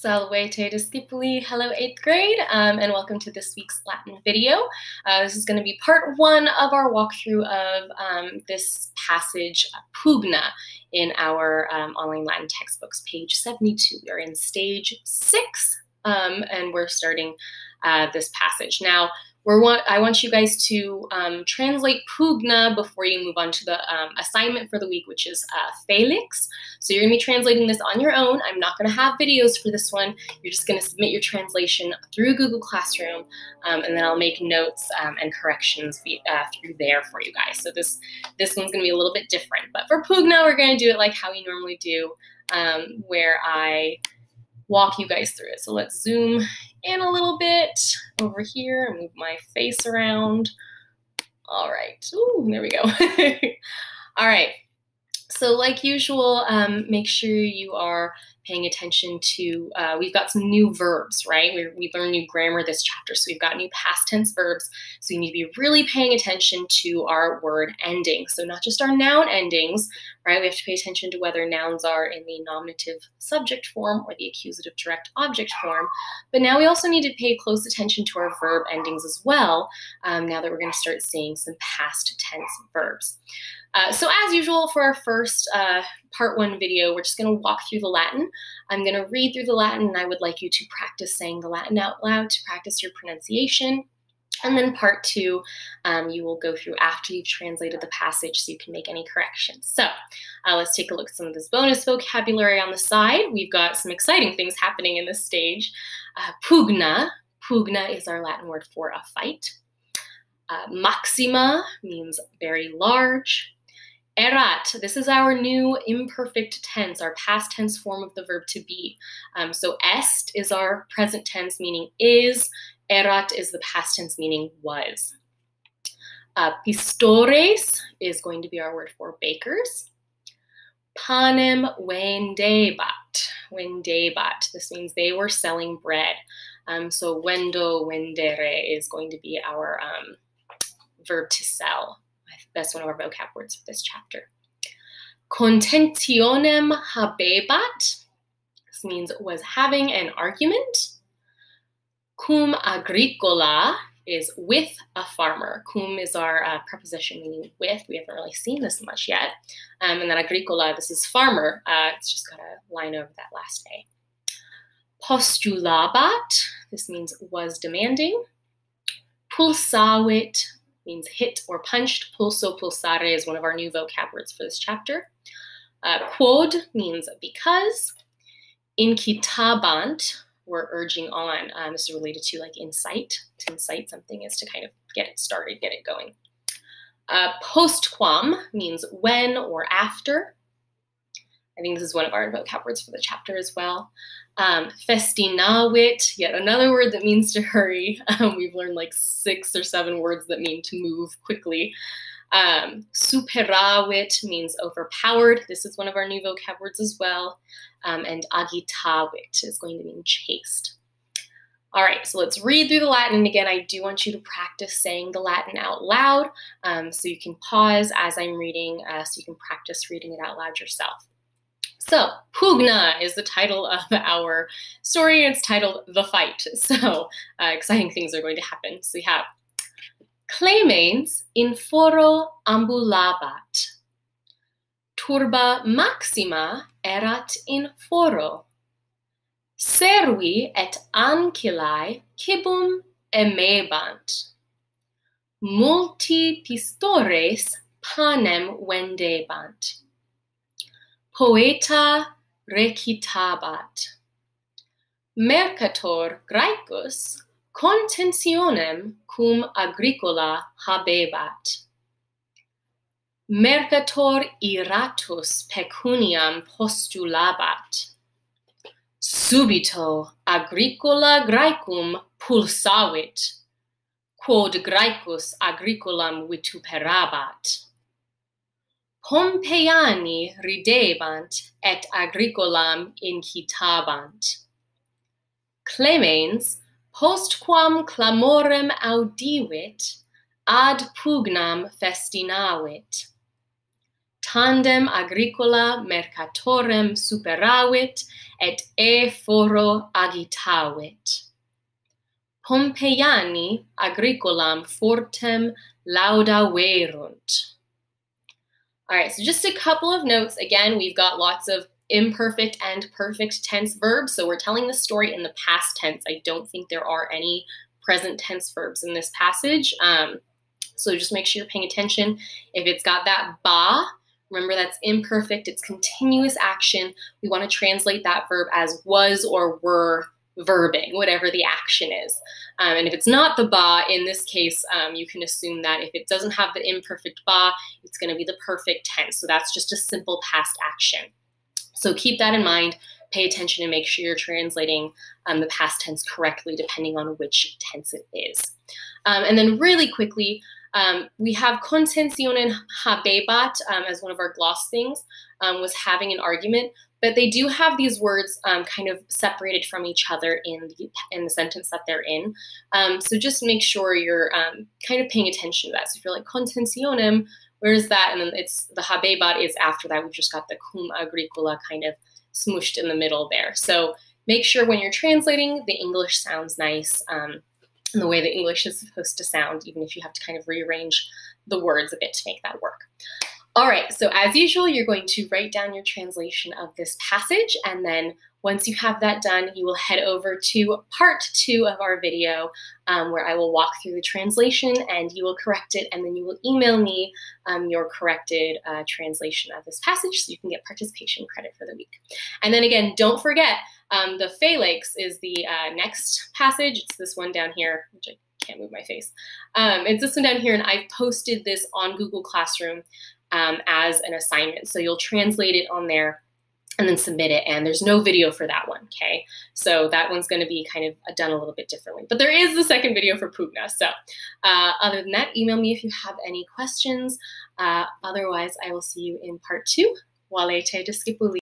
Salvete discipuli, hello 8th grade, and welcome to this week's Latin video. This is going to be part 1 of our walkthrough of this passage, pugna, in our online Latin textbooks, page 72. We are in stage 6, and we're starting this passage. Now, I want you guys to translate pugna before you move on to the assignment for the week, which is Felix. So you're going to be translating this on your own. I'm not going to have videos for this one. You're just going to submit your translation through Google Classroom, and then I'll make notes and corrections through there for you guys. So this one's going to be a little bit different. But for pugna, we're going to do it like how we normally do, where I walk you guys through it. So let's zoom in a little bit over here and move my face around. All right. Ooh, there we go. All right. So like usual, make sure you are paying attention to, we've got some new verbs, right? We learned new grammar this chapter, so we've got new past tense verbs. So you need to be really paying attention to our word endings. So not just our noun endings, right? We have to pay attention to whether nouns are in the nominative subject form or the accusative direct object form. But now we also need to pay close attention to our verb endings as well, now that we're going to start seeing some past tense verbs. So as usual, for our first part 1 video, we're just going to walk through the Latin. I'm going to read through the Latin, and I would like you to practice saying the Latin out loud to practice your pronunciation. And then part 2, you will go through after you've translated the passage so you can make any corrections. So let's take a look at some of this bonus vocabulary on the side. We've got some exciting things happening in this stage. Pugna. Pugna is our Latin word for a fight. Maxima means very large. Erat, this is our new imperfect tense, our past tense form of the verb to be. So est is our present tense, meaning is. Erat is the past tense, meaning was. Pistores is going to be our word for bakers. Panem vendebat. Vendebat, this means they were selling bread. So vendo, vendere is going to be our verb to sell. That's one of our vocab words for this chapter. Contentionem habebat. This means was having an argument. Cum agricola is with a farmer. Cum is our preposition meaning with. We haven't really seen this much yet. And then agricola, this is farmer. It's just got a line over that last A. Postulabat, this means was demanding. Pulsavit means hit or punched. Pulso, pulsare is one of our new vocab words for this chapter. Quod means because. Incitabant, we're urging on. This is related to like incite. To incite something is to kind of get it started, get it going. Postquam means when or after. I think this is one of our vocab words for the chapter as well. Festinavit, yet another word that means to hurry. We've learned like 6 or 7 words that mean to move quickly. Superavit means overpowered. This is one of our new vocab words as well. And agitavit is going to mean chased. All right, so let's read through the Latin. And again, I do want you to practice saying the Latin out loud. So you can pause as I'm reading, so you can practice reading it out loud yourself. So, pugna is the title of our story, and it's titled The Fight. So, exciting things are going to happen. So we have Clemens in foro ambulabat. Turba maxima erat in foro. Servi et ancillae cibum emebant. Multi pistores panem vendebant. Poeta recitabat. Mercator Graecus contentionem cum agricola habebat. Mercator iratus pecuniam postulabat. Subito agricola Graecum pulsavit, quod Graecus agricolam vituperabat. Pompeiani ridebant et agricolam incitabant. Clemens, postquam clamorem audivit, ad pugnam festinavit. Tandem agricola mercatorem superavit, et ephoro agitavit. Pompeiani agricolam fortem laudaverunt. All right, so just a couple of notes. Again, we've got lots of imperfect and perfect tense verbs, so we're telling the story in the past tense. I don't think there are any present tense verbs in this passage, so just make sure you're paying attention. If it's got that ba, remember that's imperfect, it's continuous action. We want to translate that verb as was or were verbing, whatever the action is. And if it's not the ba, in this case, you can assume that if it doesn't have the imperfect ba, it's going to be the perfect tense. So that's just a simple past action. So keep that in mind, pay attention and make sure you're translating the past tense correctly depending on which tense it is. And then really quickly, we have contensionen habebat as one of our gloss things, was having an argument, but they do have these words kind of separated from each other in the sentence that they're in. So just make sure you're kind of paying attention to that. So if you're like contensionem, where is that? And then it's the habebat is after that. We've just got the cum agricola kind of smooshed in the middle there. So make sure when you're translating, the English sounds nice and the way the English is supposed to sound, even if you have to kind of rearrange the words a bit to make that work. All right, so as usual, you're going to write down your translation of this passage, and then once you have that done, you will head over to part 2 of our video where I will walk through the translation and you will correct it, and then you will email me your corrected translation of this passage so you can get participation credit for the week. And then again, don't forget, the phalanx is the next passage. It's this one down here, which I can't move my face. It's this one down here, and I've posted this on Google Classroom as an assignment. So you'll translate it on there and then submit it, and there's no video for that one, okay? So that one's gonna be kind of done a little bit differently, but there is the second video for pugna. So other than that, email me if you have any questions. Otherwise, I will see you in part 2. Walete discipuli.